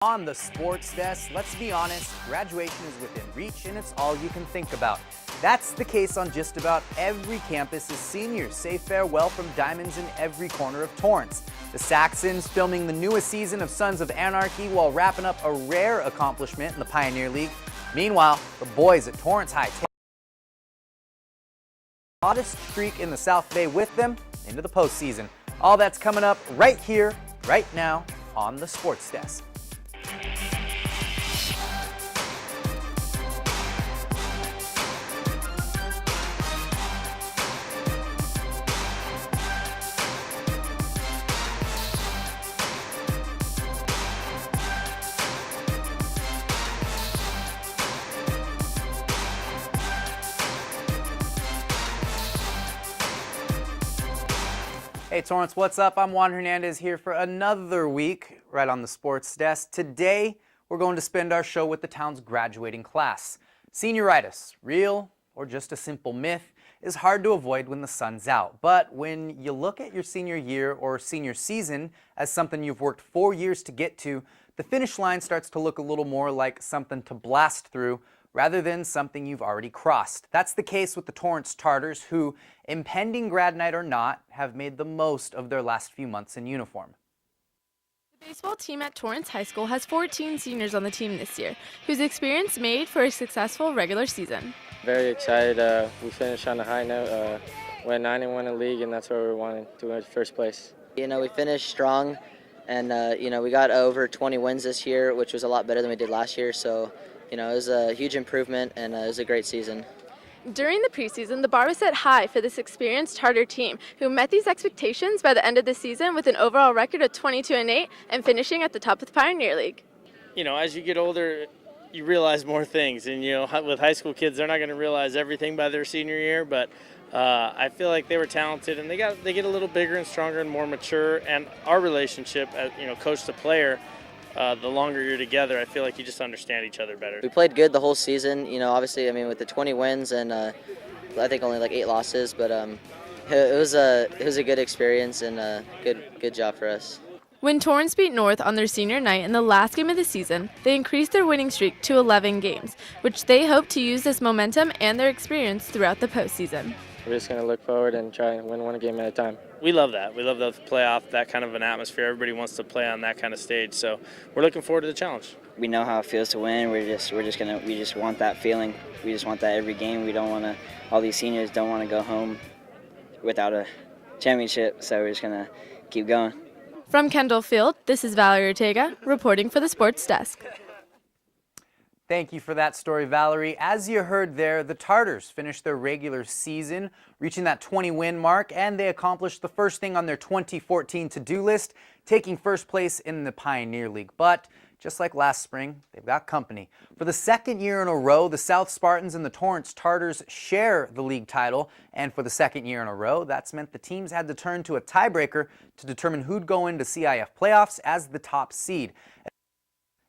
On the sports desk, let's be honest, graduation is within reach and it's all you can think about. That's the case on just about every campus as seniors say farewell from diamonds in every corner of Torrance. The Saxons filming the newest season of Sons of Anarchy while wrapping up a rare accomplishment in the Pioneer League. Meanwhile, the boys at Torrance High take the hottest streak in the South Bay with them into the postseason. All that's coming up right here, right now on the sports desk. Hey Torrance, what's up? I'm Wan Hernandez here for another week right on the sports desk. Today, we're going to spend our show with the town's graduating class. Senioritis, real or just a simple myth, is hard to avoid when the sun's out. But when you look at your senior year or senior season as something you've worked 4 years to get to, the finish line starts to look a little more like something to blast through rather than something you've already crossed. That's the case with the Torrance Tartars who, impending grad night or not, have made the most of their last few months in uniform. The baseball team at Torrance High School has 14 seniors on the team this year, whose experience made for a successful regular season. Very excited. We finished on a high note, went 9-1 in the league, and that's where we wanted to win first place. We finished strong, and we got over 20 wins this year, which was a lot better than we did last year. So, it was a huge improvement, and it was a great season. During the preseason, the bar was set high for this experienced Tartar team, who met these expectations by the end of the season with an overall record of 22-8 and finishing at the top of the Pioneer League. As you get older, you realize more things, and with high school kids, they're not going to realize everything by their senior year, but I feel like they were talented, and they get a little bigger and stronger and more mature, and our relationship as coach to player, the longer you're together, I feel like you just understand each other better. We played good the whole season, obviously, with the 20 wins and I think only like 8 losses, but it was a good experience and a good job for us. When Torrance beat North on their senior night in the last game of the season, they increased their winning streak to 11 games, which they hope to use this momentum and their experience throughout the postseason. We're just going to look forward and try and win one game at a time. We love that. We love the playoff, that kind of an atmosphere. Everybody wants to play on that kind of stage, so we're looking forward to the challenge. We know how it feels to win. We just want that feeling. We just want that every game. We don't want to. All these seniors don't want to go home without a championship, so we're just going to keep going. From Kendall Field, this is Valerie Ortega reporting for the Sports Desk. Thank you for that story, Valerie. As you heard there, the Tartars finished their regular season, reaching that 20-win mark, and they accomplished the first thing on their 2014 to-do list, taking first place in the Pioneer League. But just like last spring, they've got company. For the second year in a row, the South Spartans and the Torrance Tartars share the league title, and for the second year in a row, that's meant the teams had to turn to a tiebreaker to determine who'd go into CIF playoffs as the top seed.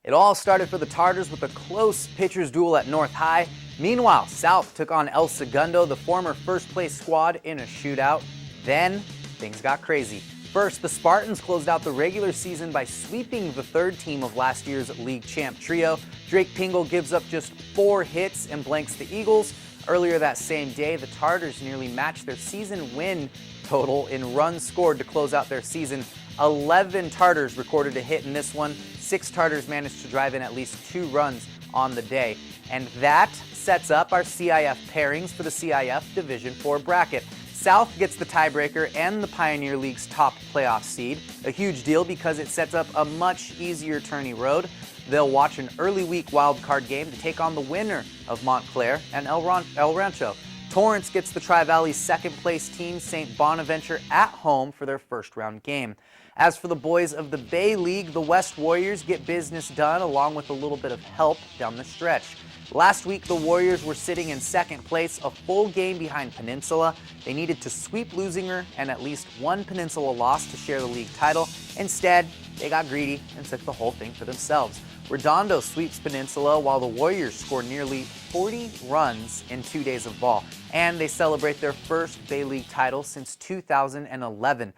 It all started for the Tartars with a close pitcher's duel at North High. Meanwhile, South took on El Segundo, the former first-place squad, in a shootout. Then, things got crazy. First, the Spartans closed out the regular season by sweeping the third team of last year's league champ trio. Drake Pingle gives up just 4 hits and blanks the Eagles. Earlier that same day, the Tartars nearly matched their season win total in runs scored to close out their season. 11 Tartars recorded a hit in this one. 6 Tartars managed to drive in at least 2 runs on the day. And that sets up our CIF pairings for the CIF Division IV bracket. South gets the tiebreaker and the Pioneer League's top playoff seed. A huge deal because it sets up a much easier tourney road. They'll watch an early week wildcard game to take on the winner of Montclair and El Rancho. Torrance gets the Tri-Valley's second-place team, St. Bonaventure, at home for their first-round game. As for the boys of the Bay League, the West Warriors get business done along with a little bit of help down the stretch. Last week, the Warriors were sitting in second place, a full game behind Peninsula. They needed to sweep Lusinger and at least one Peninsula loss to share the league title. Instead, they got greedy and took the whole thing for themselves. Redondo sweeps Peninsula while the Warriors score nearly 40 runs in 2 days of ball. And they celebrate their first Bay League title since 2011.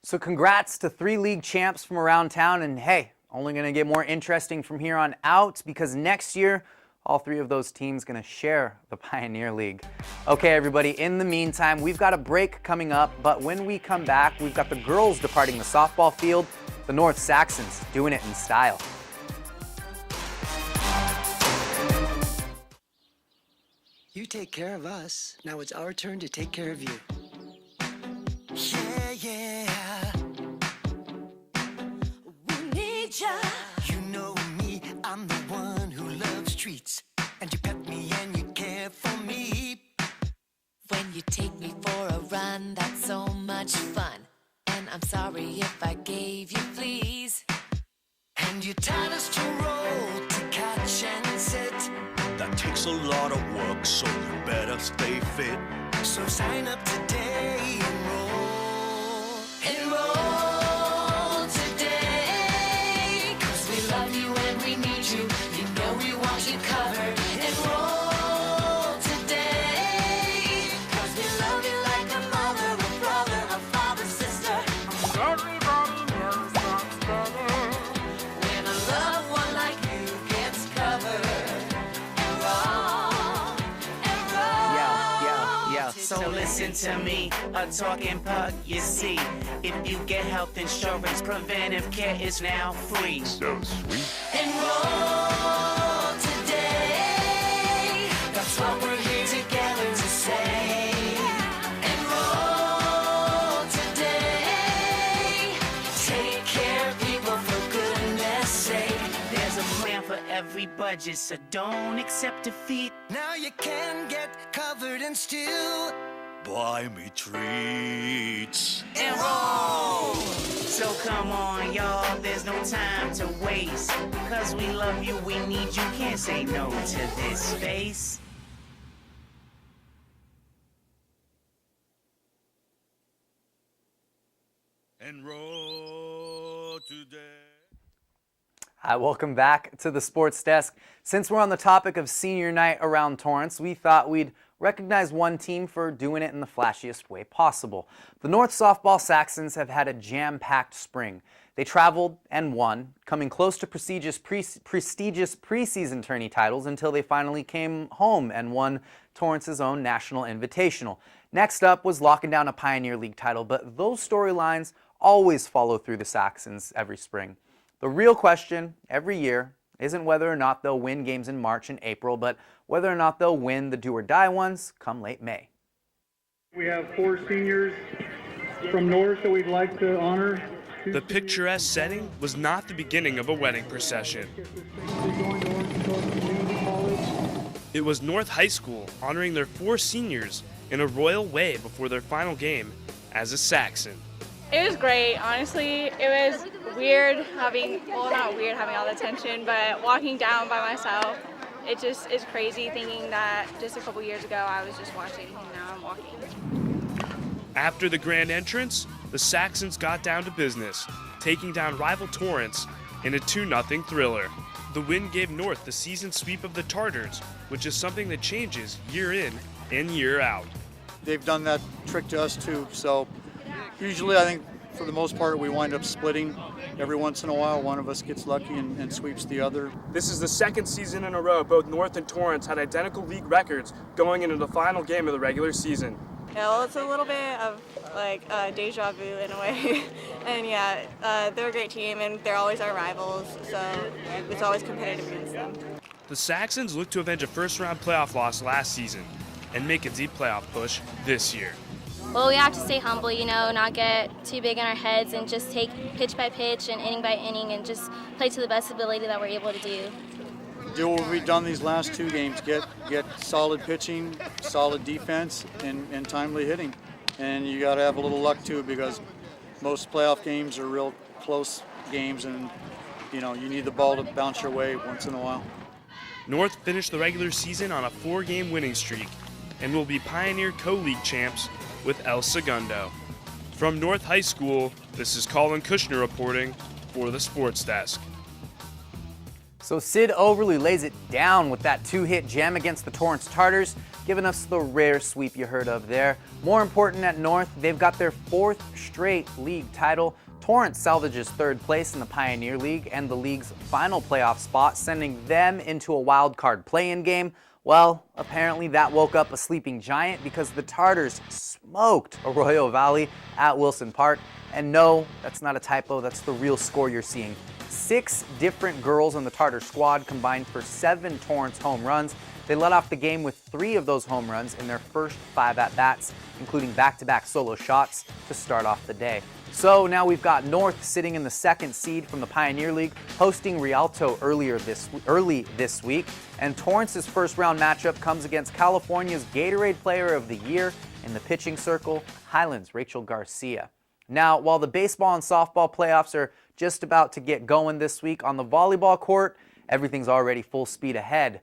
So congrats to 3 league champs from around town, and hey, only going to get more interesting from here on out because next year, all three of those teams going to share the Pioneer League. Okay, everybody, in the meantime, we've got a break coming up, but when we come back, we've got the girls departing the softball field, the North Saxons doing it in style. You take care of us. Now it's our turn to take care of you. Yeah. We need ya. You know me, I'm the one who loves treats. And you pet me and you care for me. When you take me for a run, that's so much fun. And I'm sorry if I gave you fleas. And you taught us to roll, to catch and sit. That takes a lot of work, so you better stay fit. So sign up today, enroll today. 'Cause we love you and we need you. You know we want you covered. Enroll today. 'Cause we love you like a mother, a brother, a father, sister. Everybody knows that's better when a loved one like you gets covered. So listen to me, a talking pug, you see. If you get health insurance, preventive care is now free. So sweet. Enroll today. That's what we're here together to say. Enroll today. Take care of people for goodness sake. There's a plan for every budget, so don't accept defeat. Now you can get covered and still Buy me treats. Enroll! So come on, y'all, there's no time to waste. Cause we love you, we need you, can't say no to this space. Enroll today. Hi, welcome back to the Sports Desk. Since we're on the topic of senior night around Torrance, we thought we'd recognize one team for doing it in the flashiest way possible. The North Softball Saxons have had a jam-packed spring. They traveled and won, coming close to prestigious preseason tourney titles until they finally came home and won Torrance's own National Invitational. Next up was locking down a Pioneer League title, but those storylines always follow through the Saxons every spring. The real question every year isn't whether or not they'll win games in March and April, but whether or not they'll win the do-or-die ones come late May. We have 4 seniors from North that we'd like to honor. The picturesque setting was not the beginning of a wedding procession. It was North High School honoring their 4 seniors in a royal way before their final game as a Saxon. It was great, honestly. It was weird having, well, not weird having all the attention, but walking down by myself, it just is crazy thinking that just a couple years ago I was just watching and now I'm walking. After the grand entrance, the Saxons got down to business, taking down rival Torrance in a 2-0 thriller. The win gave North the season sweep of the Tartars, which is something that changes year in and year out. They've done that trick to us too, so usually I think for the most part we wind up splitting. Every once in a while one of us gets lucky and sweeps the other. This is the second season in a row both North and Torrance had identical league records going into the final game of the regular season. Yeah, well, it's a little bit of like deja vu in a way. And yeah, they're a great team and they're always our rivals, so it's always competitive against them. The Saxons look to avenge a first-round playoff loss last season and make a deep playoff push this year. Well, we have to stay humble, you know, not get too big in our heads and just take pitch by pitch and inning by inning and just play to the best ability that we're able to do. Do what we've done these last 2 games, get solid pitching, solid defense, and timely hitting. And you got to have a little luck too, because most playoff games are real close games and you know, you need the ball to bounce your way once in a while. North finished the regular season on a 4-game winning streak and will be Pioneer Co-League champs with El Segundo. From North High School, this is Colin Kushner reporting for the Sports Desk. So Sid Overly lays it down with that 2-hit gem against the Torrance Tartars, giving us the rare sweep you heard of there. More important at North, they've got their 4th straight league title, Torrance salvages third place in the Pioneer League and the league's final playoff spot, sending them into a wild card play-in game. Well, apparently that woke up a sleeping giant because the Tartars smoked Arroyo Valley at Wilson Park. And no, that's not a typo, that's the real score you're seeing. 6 different girls on the Tartar squad combined for 7 Torrance home runs. They led off the game with 3 of those home runs in their first 5 at-bats, including back-to-back solo shots to start off the day. So now we've got North sitting in the 2nd seed from the Pioneer League, hosting Rialto early this week. And Torrance's first round matchup comes against California's Gatorade Player of the Year in the pitching circle, Highlands' Rachel Garcia. Now, while the baseball and softball playoffs are just about to get going this week on the volleyball court, everything's already full speed ahead.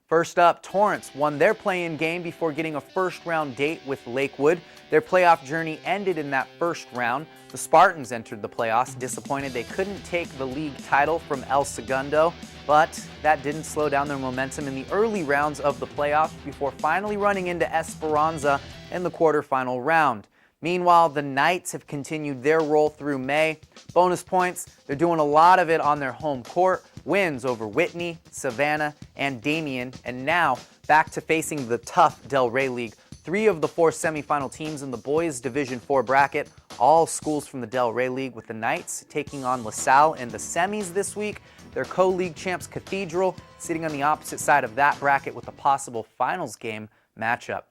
First up, Torrance won their play-in game before getting a first-round date with Lakewood. Their playoff journey ended in that first round. The Spartans entered the playoffs, disappointed they couldn't take the league title from El Segundo, but that didn't slow down their momentum in the early rounds of the playoffs before finally running into Esperanza in the quarterfinal round. Meanwhile, the Knights have continued their roll through May. Bonus points, they're doing a lot of it on their home court. Wins over Whitney, Savannah, and Damien, and now back to facing the tough Del Rey League. 3 of the 4 semifinal teams in the boys Division 4 bracket, all schools from the Del Rey League, with the Knights taking on LaSalle in the semis this week. Their co-league champs Cathedral sitting on the opposite side of that bracket with a possible finals game matchup.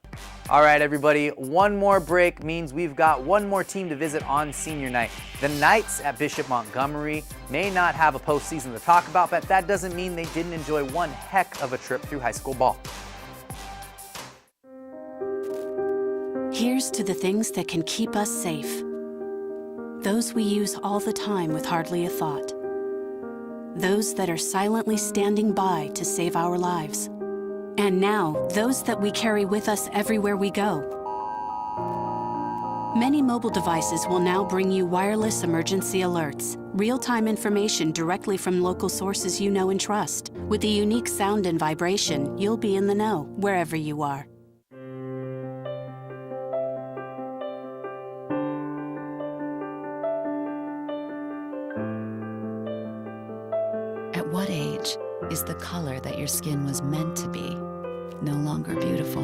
All right, everybody, one more break means we've got one more team to visit on senior night. The Knights at Bishop Montgomery may not have a postseason to talk about, but that doesn't mean they didn't enjoy one heck of a trip through high school ball. Here's to the things that can keep us safe. Those we use all the time with hardly a thought. Those that are silently standing by to save our lives. And now, those that we carry with us everywhere we go. Many mobile devices will now bring you wireless emergency alerts, real-time information directly from local sources you know and trust. With the unique sound and vibration, you'll be in the know, wherever you are. At what age is the color that your skin was meant to be no longer beautiful?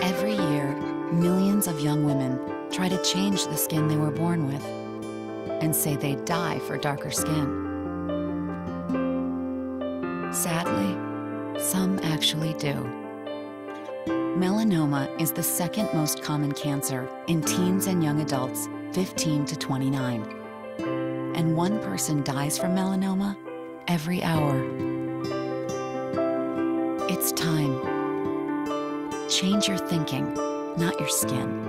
Every year, millions of young women try to change the skin they were born with and say they'd die for darker skin. Sadly, some actually do. Melanoma is the 2nd most common cancer in teens and young adults 15 to 29. And 1 person dies from melanoma every hour. It's time. Change your thinking, not your skin.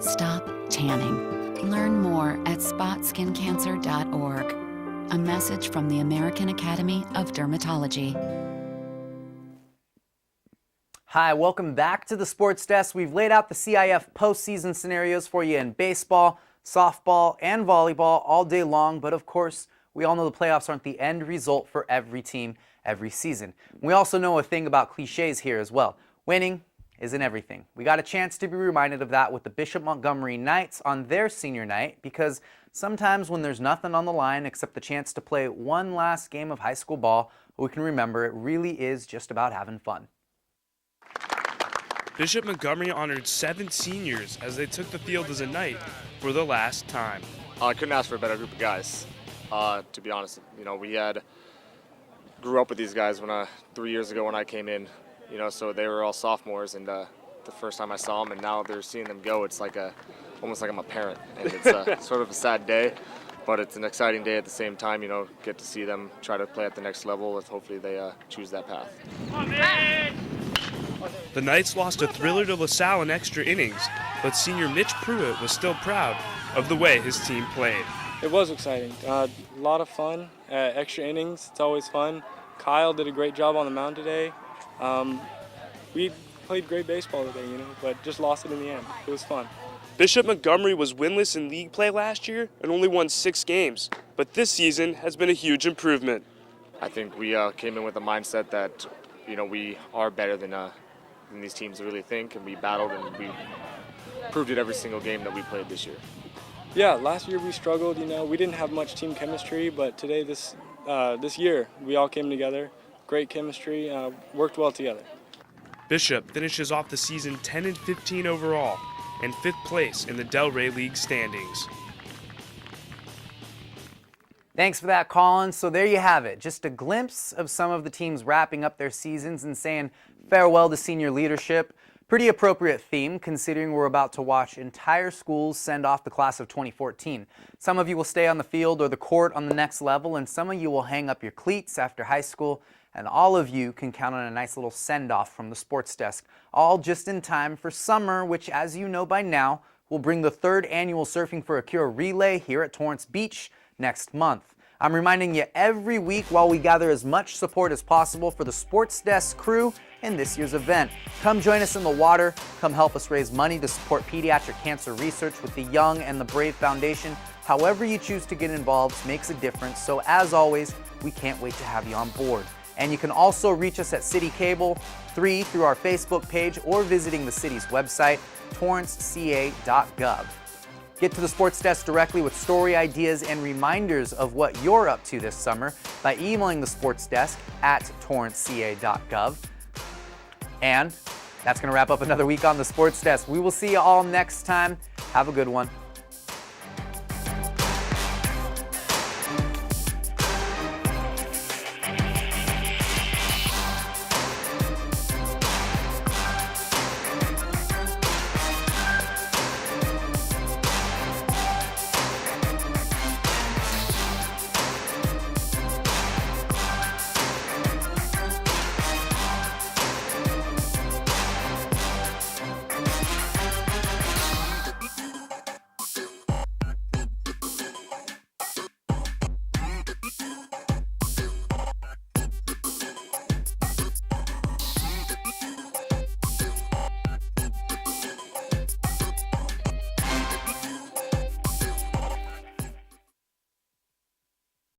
Stop tanning. Learn more at spotSkinCancer.org. A message from the American Academy of Dermatology. Hi, welcome back to the Sports Desk. We've laid out the CIF postseason scenarios for you in baseball, softball, and volleyball all day long, but of course, we all know the playoffs aren't the end result for every team every season. We also know a thing about cliches here as well. Winning isn't everything. We got a chance to be reminded of that with the Bishop Montgomery Knights on their senior night, because sometimes when there's nothing on the line except the chance to play one last game of high school ball, we can remember it really is just about having fun. Bishop Montgomery honored 7 seniors as they took the field as a Knight for the last time. I couldn't ask for a better group of guys, to be honest. You know, we grew up with these guys 3 years ago when I came in, you know, so they were all sophomores, and the first time I saw them, and now they're seeing them go, it's like almost like I'm a parent, and it's sort of a sad day, but it's an exciting day at the same time, you know, get to see them try to play at the next level, and hopefully they choose that path. The Knights lost a thriller to LaSalle in extra innings, but senior Mitch Pruitt was still proud of the way his team played. It was exciting. A lot of fun. Extra innings, it's always fun. Kyle did a great job on the mound today. We played great baseball today, you know, but just lost it in the end. It was fun. Bishop Montgomery was winless in league play last year and only won 6 games, but this season has been a huge improvement. I think we came in with a mindset that, you know, we are better than these teams really think, and we battled and proved it every single game that we played this year. Yeah, last year we struggled. We didn't have much team chemistry, but today, this year, we all came together. Great chemistry, worked well together. Bishop finishes off the season 10-15 overall and 5th place in the Delray League standings. Thanks for that, Colin. So there you have it. Just a glimpse of some of the teams wrapping up their seasons and saying farewell to senior leadership. Pretty appropriate theme considering we're about to watch entire schools send off the class of 2014. Some of you will stay on the field or the court on the next level, and some of you will hang up your cleats after high school, and all of you can count on a nice little send-off from the sports desk, all just in time for summer, which, as you know by now, will bring the 3rd annual Surfing for a Cure relay here at Torrance Beach next month. I'm reminding you every week while we gather as much support as possible for the Sports Desk crew in this year's event. Come join us in the water. Come help us raise money to support pediatric cancer research with the Young and the Brave Foundation. However you choose to get involved makes a difference. So as always, we can't wait to have you on board. And you can also reach us at CitiCABLE 3 through our Facebook page or visiting the city's website, torranceca.gov. Get to the Sports Desk directly with story ideas and reminders of what you're up to this summer by emailing the Sports Desk at torranceca.gov. And that's going to wrap up another week on the Sports Desk. We will see you all next time. Have a good one.